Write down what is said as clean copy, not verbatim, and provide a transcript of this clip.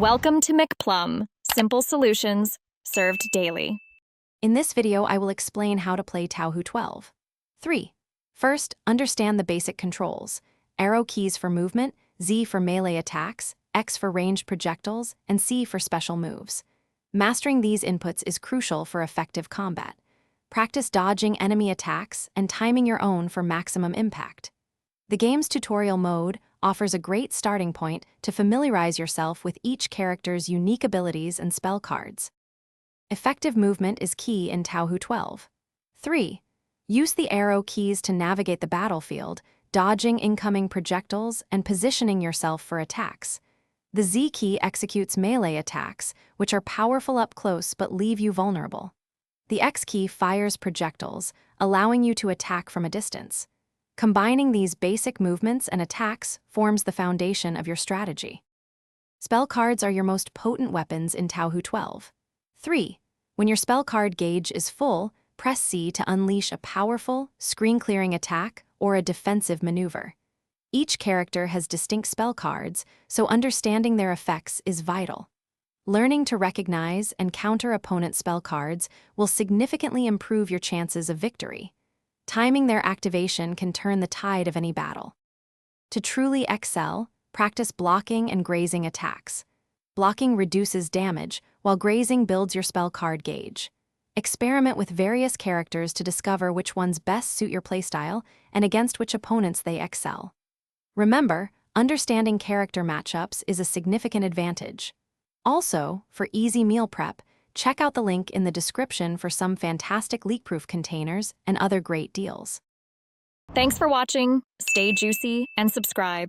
Welcome to McPlum, simple solutions served daily. In this video, I will explain how to play Touhou 12.3. First, understand the basic controls. Arrow keys for movement, Z for melee attacks, X for ranged projectiles, and C for special moves. Mastering these inputs is crucial for effective combat. Practice dodging enemy attacks and timing your own for maximum impact. The game's tutorial mode offers a great starting point to familiarize yourself with each character's unique abilities and spell cards. Effective movement is key in Touhou 12.3. Use the arrow keys to navigate the battlefield, dodging incoming projectiles and positioning yourself for attacks. The Z key executes melee attacks, which are powerful up close but leave you vulnerable. The X key fires projectiles, allowing you to attack from a distance. Combining these basic movements and attacks forms the foundation of your strategy. Spell cards are your most potent weapons in Touhou 12.3. When your spell card gauge is full, press C to unleash a powerful, screen-clearing attack or a defensive maneuver. Each character has distinct spell cards, so understanding their effects is vital. Learning to recognize and counter opponent spell cards will significantly improve your chances of victory. Timing their activation can turn the tide of any battle. To truly excel, practice blocking and grazing attacks. Blocking reduces damage, while grazing builds your spell card gauge. Experiment with various characters to discover which ones best suit your playstyle and against which opponents they excel. Remember, understanding character matchups is a significant advantage. Also, for easy meal prep, check out the link in the description for some fantastic leak-proof containers and other great deals. Thanks for watching. Stay juicy and subscribe.